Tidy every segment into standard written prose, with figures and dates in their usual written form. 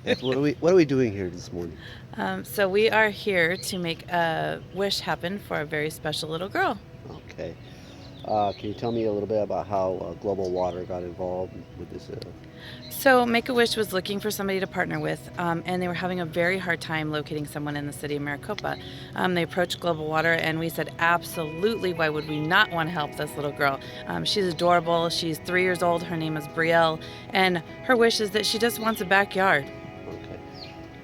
Yes, what are we doing here this morning? So we are here to make a wish happen for a very special little girl. Okay. Can you tell me a little bit about how Global Water got involved with this? So Make a Wish was looking for somebody to partner with, and they were having a very hard time locating someone in the city of Maricopa. They approached Global Water, and we said, absolutely, why would we not want to help this little girl? She's adorable. She's 3 years old. Her name is Brielle, and her wish is that she just wants a backyard. Okay.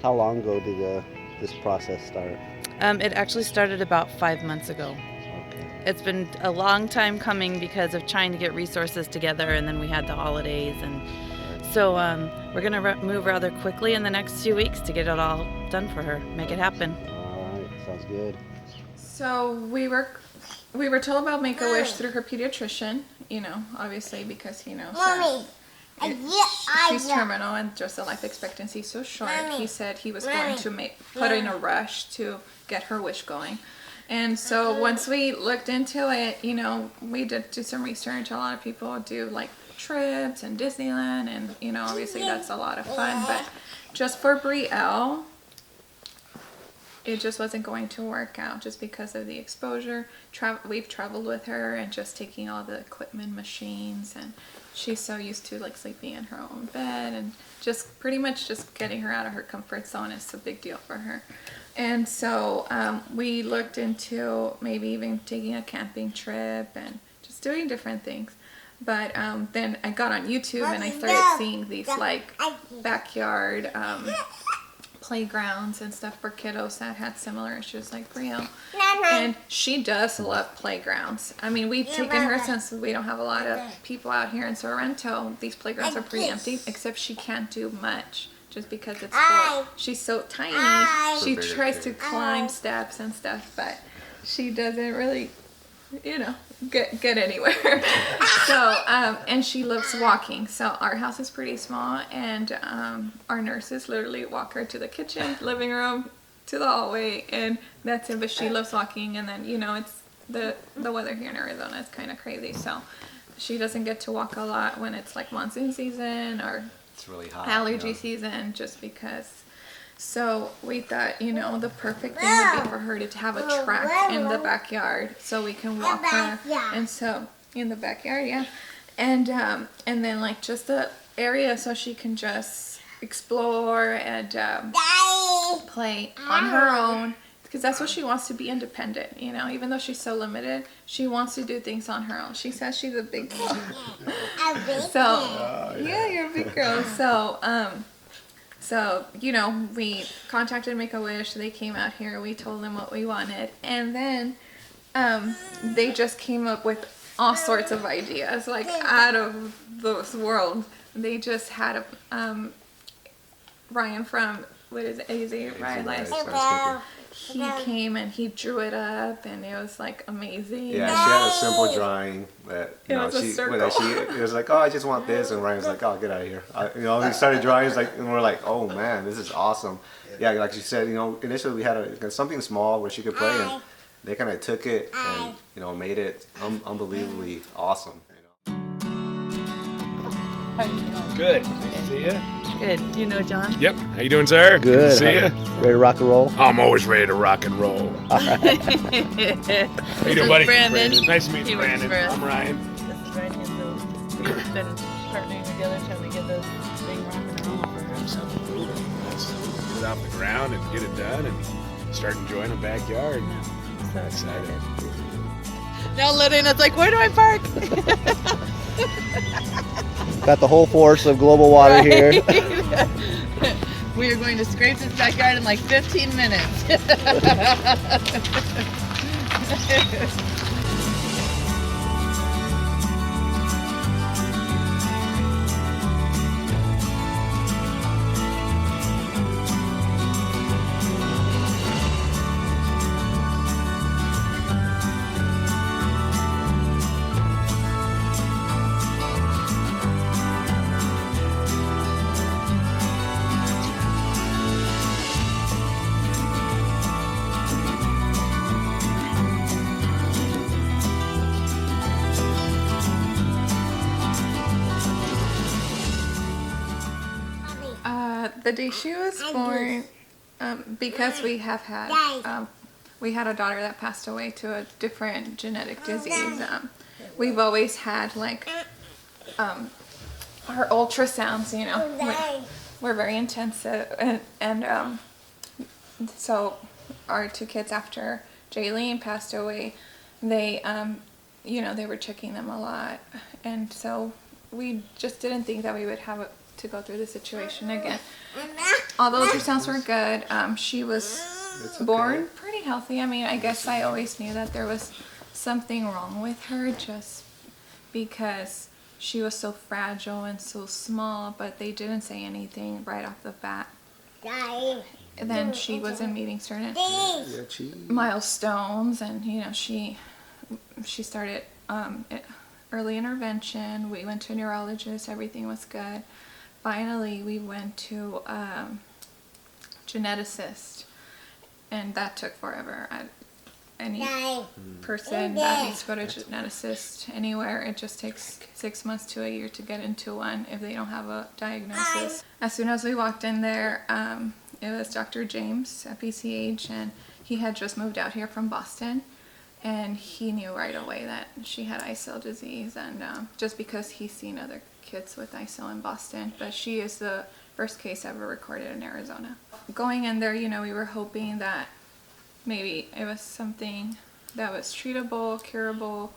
How long ago did this process start? It actually started about 5 months ago. Okay. It's been a long time coming because of trying to get resources together, and then we had the holidays, and so we're gonna move rather quickly in the next few weeks to get it all done for her, make it happen. All right. Sounds good. So we were told about Make a Wish through her pediatrician. Obviously because he knows that she's terminal and just the life expectancy so short. He said he was going to put in a rush to get her wish going. And so once we looked into it, we did do some research. A lot of people do like trips and Disneyland, and obviously that's a lot of fun. But just for Brielle, it just wasn't going to work out just because of the exposure. We've traveled with her and just taking all the equipment, machines, and she's so used to like sleeping in her own bed, and just pretty much just getting her out of her comfort zone is a big deal for her. And so we looked into maybe even taking a camping trip and just doing different things. But then I got on YouTube and I started seeing these like backyard playgrounds and stuff for kiddos that had similar issues like Brielle. And she does love playgrounds. I mean, we've taken her since we don't have a lot of people out here in Sorrento. These playgrounds are pretty empty, except she can't do much just because she's so tiny. She tries to climb steps and stuff, but she doesn't really, get anywhere. So, and she loves walking. So our house is pretty small, and our nurses literally walk her to the kitchen, living room, to the hallway, and that's it. But she loves walking, and then it's the weather here in Arizona is kind of crazy, so she doesn't get to walk a lot when it's like monsoon season or It's really hot. allergy season, just because. So we thought, the perfect thing would be for her to have a track in the backyard so we can walk her. And so in the backyard, yeah. And then like just the area so she can just explore and play on her own, because that's what she wants, to be independent. Even though she's so limited, she wants to do things on her own. She says she's a big girl. So yeah, you're a big girl. So, we contacted Make-A-Wish. They came out here. We told them what we wanted. And then they just came up with all sorts of ideas, like out of this world. They just had Ryan from, what is it, AZ? Ryan. He came and he drew it up, and it was like amazing. Yeah, she had a simple drawing that It was a circle. it was like, oh, I just want this, and Ryan was like, oh, get out of here. He started drawing, and we're like, oh man, this is awesome. Yeah, like she said, initially we had something small where she could play, and they kind of took it and made it unbelievably awesome. Good. Nice to see you. Good. You know John? Yep. How you doing, sir? Good. to see you. Ready to rock and roll? I'm always ready to rock and roll. How you doing, buddy? Brandon. Nice to meet He you, works Brandon. for us. I'm Ryan. This is Ryan. So we've been partnering together trying to get this thing rocking and rolling for her. Absolutely. Let's get it off the ground and get it done and start enjoying the backyard. I'm so Excited. Now Lorena's like, where do I park? Got the whole force of Global Water here. We are going to scrape this backyard in like 15 minutes. the day she was born, because we have had, we had a daughter that passed away to a different genetic disease. We've always had like, our ultrasounds, you know, were very intensive, and so our two kids after Jaylene passed away, they, you know, they were checking them a lot, and so we just didn't think that we would have to go through the situation again. All the ultrasounds were good. She was born pretty healthy. I mean, I guess I always knew that there was something wrong with her just because she was so fragile and so small, but they didn't say anything right off the bat. And then she wasn't meeting certain milestones, and you know, she started early intervention. We went to a neurologist. Everything was good. Finally, we went to geneticist, and that took forever. Any person that needs to go to a geneticist anywhere, it just takes 6 months to a year to get into one if they don't have a diagnosis. As soon as we walked in there, it was Dr. James at PCH, and he had just moved out here from Boston, and he knew right away that she had ISO disease, and just because he's seen other kids with ISO in Boston, but she is the first case ever recorded in Arizona. Going in there, you know, we were hoping that maybe it was something that was treatable, curable,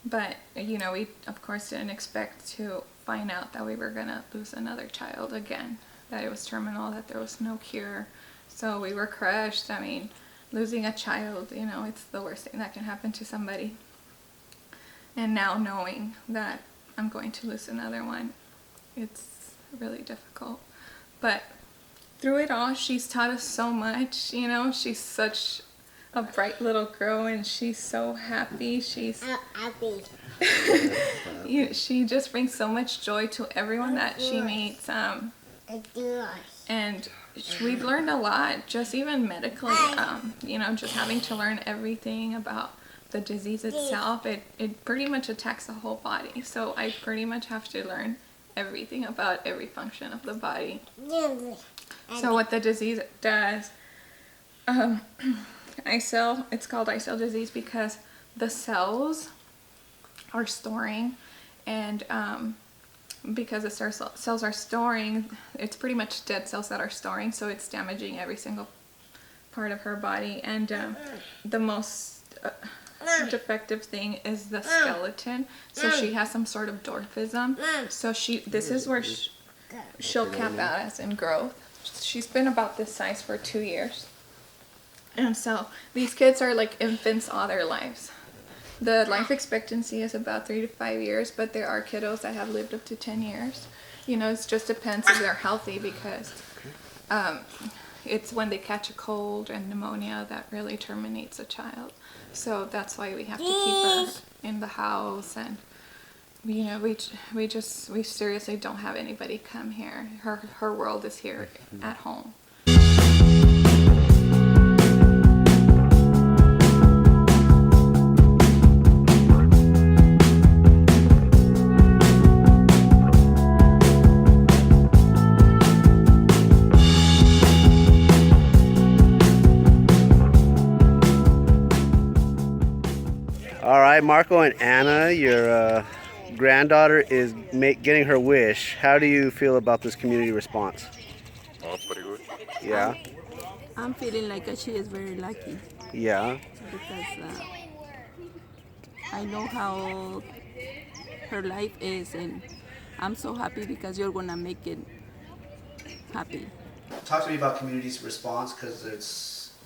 but you know, we of course didn't expect to find out that we were gonna lose another child again, that it was terminal, that there was no cure. So we were crushed. I mean, losing a child, you know, it's the worst thing that can happen to somebody. And now knowing that I'm going to lose another one, it's really difficult. But through it all, she's taught us so much, you know. She's such a bright little girl, and she's so happy. She's happy. She just brings so much joy to everyone that she meets. And we've learned a lot, just even medically, you know, just having to learn everything about the disease itself. It pretty much attacks the whole body. So I pretty much have to learn everything about every function of the body. So what the disease does, ISO, it's called ISO disease because the cells are storing, and because the cells are storing, it's pretty much dead cells that are storing, so it's damaging every single part of her body. And the most defective thing is the skeleton. So she has some sort of dwarfism. So this is where she'll cap out as in growth. She's been about this size for 2 years. And so these kids are like infants all their lives. The life expectancy is about 3 to 5 years, but there are kiddos that have lived up to 10 years. You know, it just depends if they're healthy, because it's when they catch a cold and pneumonia that really terminates a child. So that's why we have to keep her in the house, and you know, we seriously don't have anybody come here. Her world is here at home. All right, Marco and Anna, your granddaughter is getting her wish. How do you feel about this community response? Oh, pretty good. Yeah? I'm feeling like she is very lucky. Yeah? Because I know how her life is, and I'm so happy because you're gonna make it happy. Talk to me about community's response, because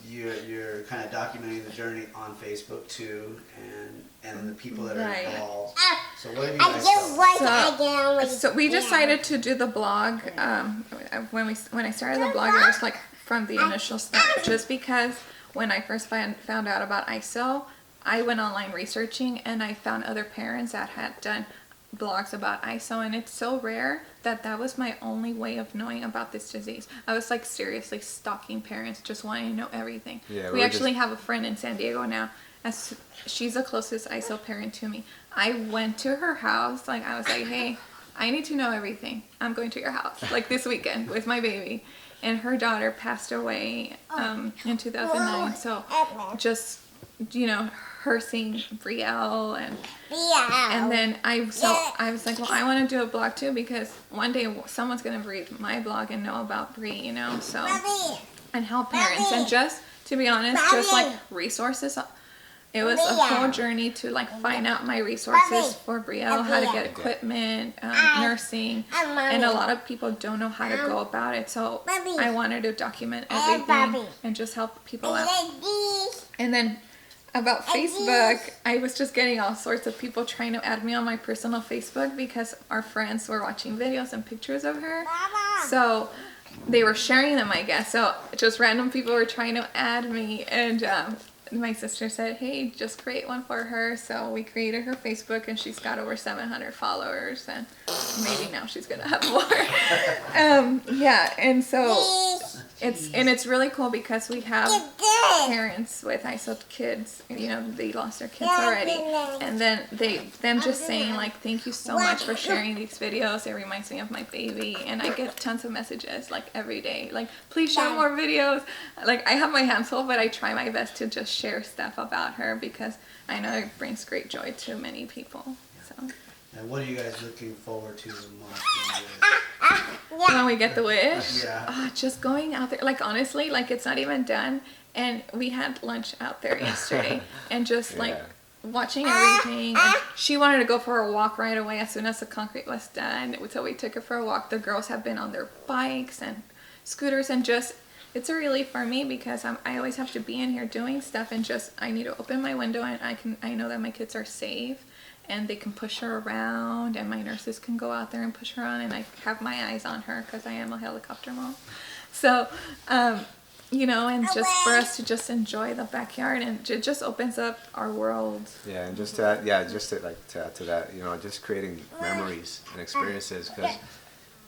you're kind of documenting the journey on Facebook too, and the people that are involved. So what have you guys felt? So we decided to do the blog. When I started the blog, it was like from the initial start, just because when I first found out about ISO, I went online researching, and I found other parents that had done blogs about ISO, and it's so rare that was my only way of knowing about this disease. I was like seriously stalking parents, just wanting to know everything. Yeah, we actually have a friend in San Diego now, she's the closest ISO parent to me. I went to her house, like I was like, hey, I need to know everything. I'm going to your house, like this weekend with my baby. And her daughter passed away in 2009. So just, you know, her seeing Brielle and then I was like, well, I want to do a blog too, because one day someone's going to read my blog and know about Brie, you know, so, and help parents. And just, to be honest, just like resources. It was a whole journey to like find out my resources for Brielle, how to get equipment, nursing, and a lot of people don't know how to go about it. So I wanted to document everything and just help people out. And then about Facebook, I was just getting all sorts of people trying to add me on my personal Facebook because our friends were watching videos and pictures of her. So they were sharing them, I guess. So just random people were trying to add me, and my sister said, hey, just create one for her. So we created her Facebook, and she's got over 700 followers, and maybe now she's gonna have more. Yeah, and so it's really cool because we have parents with ISO kids, you know, they lost their kids already, and then them just saying like, thank you so much for sharing these videos, it reminds me of my baby. And I get tons of messages like every day, like, please share more videos. Like, I have my hands full, but I try my best to just share stuff about her because I know it brings great joy to many people. So. And what are you guys looking forward to the most when we get the wish? Yeah. Just going out there, like, honestly, like, it's not even done, and we had lunch out there yesterday and just like watching everything. And she wanted to go for a walk right away as soon as the concrete was done, so we took her for a walk. The girls have been on their bikes and scooters, and just, it's a relief for me because I always have to be in here doing stuff, and just I need to open my window and I know that my kids are safe and they can push her around, and my nurses can go out there and push her on, and I have my eyes on her because I am a helicopter mom. So you know, and just for us to just enjoy the backyard, and it just opens up our world. Yeah, and just to add, to add to that, you know, just creating memories and experiences, because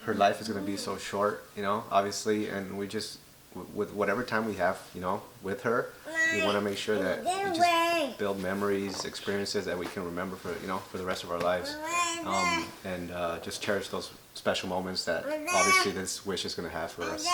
her life is going to be so short, you know, obviously, and we just, with whatever time we have, you know, with her, we want to make sure that we just build memories, experiences that we can remember for, you know, for the rest of our lives, and just cherish those special moments that obviously this wish is going to have for us.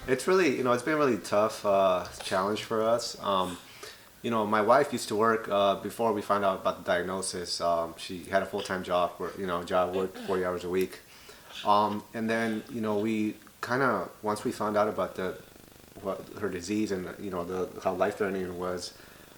It's really, you know, it's been a really tough challenge for us. You know, my wife used to work before we found out about the diagnosis. She had a full-time job, where, you know, worked 40 hours a week. And then, you know, we kind of, once we found out about her disease and, you know, how life-threatening it was,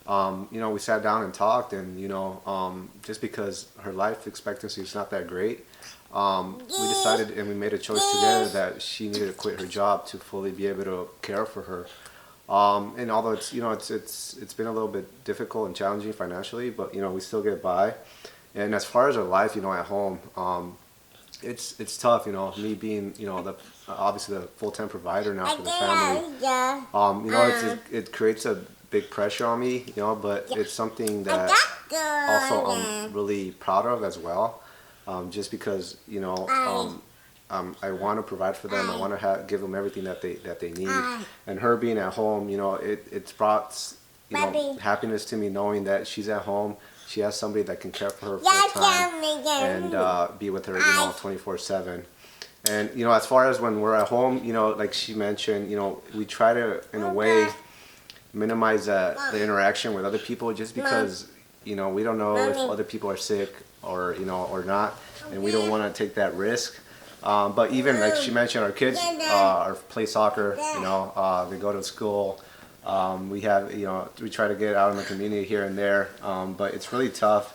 you know, we sat down and talked, and, you know, just because her life expectancy is not that great, we decided and we made a choice together that she needed to quit her job to fully be able to care for her. And although it's, you know, it's been a little bit difficult and challenging financially, but, you know, we still get by. And as far as her life, you know, at home, it's tough, you know, me being, you know, obviously the full-time provider now for the family. You know, it creates a big pressure on me, you know, but it's something that also I'm really proud of as well. Just because, you know, I want to provide for them. I want to give them everything that they need. And her being at home, you know, it's brought, you know, happiness to me knowing that she's at home. She has somebody that can care for her full time and be with her, you know, 24/7. And, you know, as far as when we're at home, you know, like she mentioned, you know, we try to, in a way, minimize the interaction with other people, just because, you know, we don't know if other people are sick or, you know, or not, and we don't want to take that risk. But even like she mentioned, our kids play soccer, you know, they go to school, We have, we try to get out in the community here and there, but it's really tough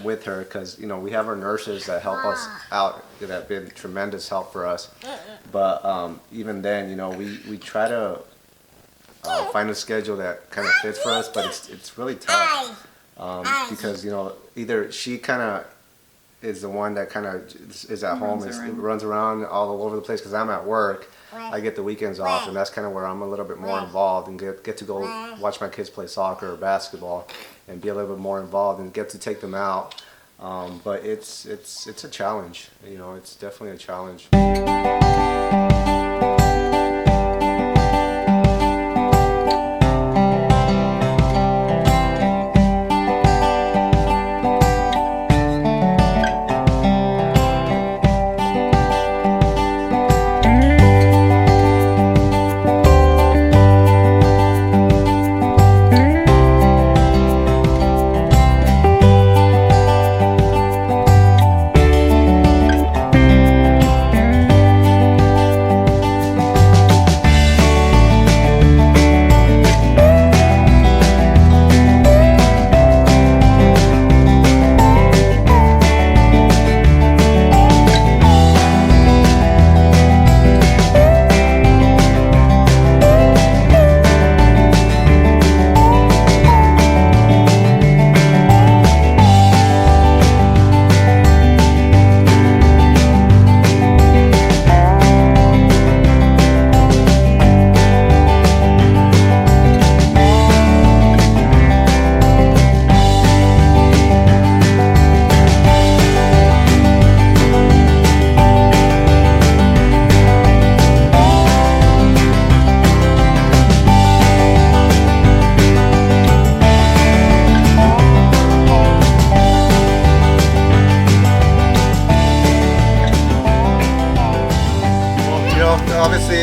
with her because, we have our nurses that help us out that have been tremendous help for us. But even then, we try to find a schedule that kind of fits for us, but it's really tough because, either she kind of is the one that kind of is at home, runs around all over the place because I'm at work. I get the weekends off, and that's kind of where I'm a little bit more involved and get to go watch my kids play soccer or basketball and be a little bit more involved and get to take them out. But it's a challenge. It's definitely a challenge.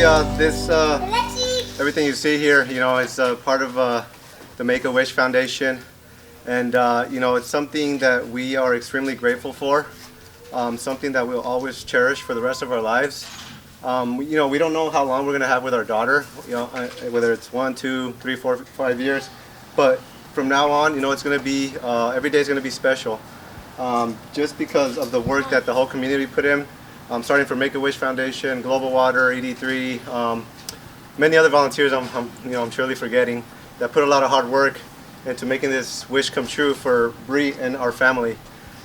Obviously, everything you see here, is part of the Make-A-Wish Foundation, and it's something that we are extremely grateful for, something that we'll always cherish for the rest of our lives. We don't know how long we're going to have with our daughter, whether it's 1, 2, 3, 4, 5 years, but from now on, it's going to be, every day is going to be special, just because of the work that the whole community put in. Starting from Make-A-Wish Foundation, Global Water, 83, many other volunteers I'm surely forgetting that put a lot of hard work into making this wish come true for Bree and our family.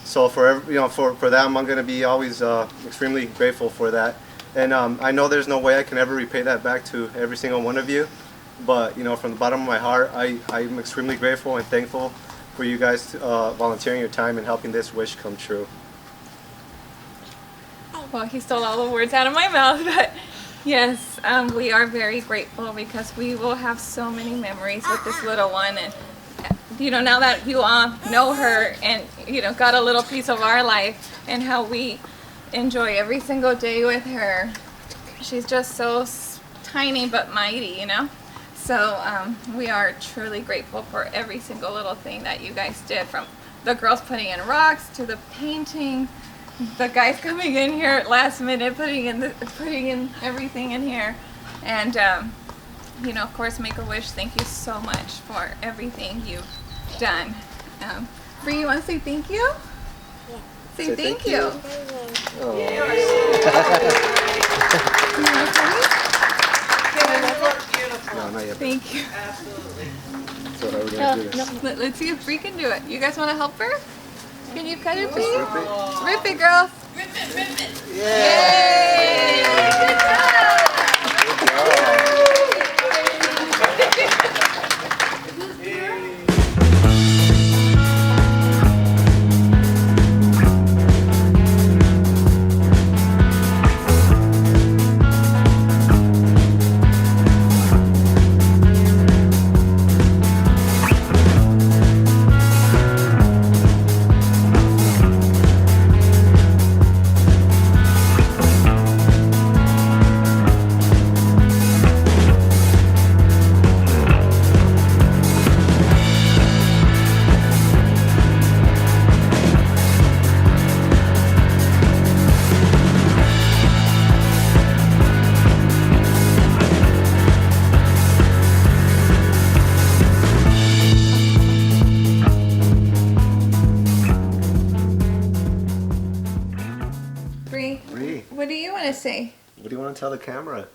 So for them, I'm going to be always extremely grateful for that. And I know there's no way I can ever repay that back to every single one of you. But from the bottom of my heart, I'm extremely grateful and thankful for you guys volunteering your time and helping this wish come true. Well, he stole all the words out of my mouth, but yes, we are very grateful because we will have so many memories with this little one. And now that you all know her and got a little piece of our life and how we enjoy every single day with her, she's just so tiny but mighty, So we are truly grateful for every single little thing that you guys did, from the girls putting in rocks to the painting. The guys coming in here at last minute, putting in everything in here, and of course, Make-A-Wish. Thank you so much for everything you've done. Bree, you want to say thank you? Yeah. Say thank you. Oh. No, not yet. Thank you. Absolutely. So how are we gonna do this? Let's see if Bree can do it. You guys want to help her? Can you cut it, please? Rip it, girls. Rip it. Yay! Good job. What do you want to say? What do you want to tell the camera?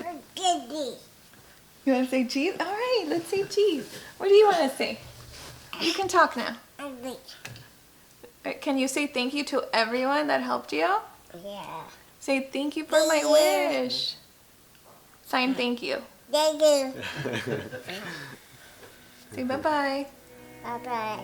You want to say cheese? All right, let's say cheese. What do you want to say? You can talk now. Can you say thank you to everyone that helped you? Yeah. Say thank you for my wish. Sign thank you. Thank you. Say bye-bye. Bye-bye.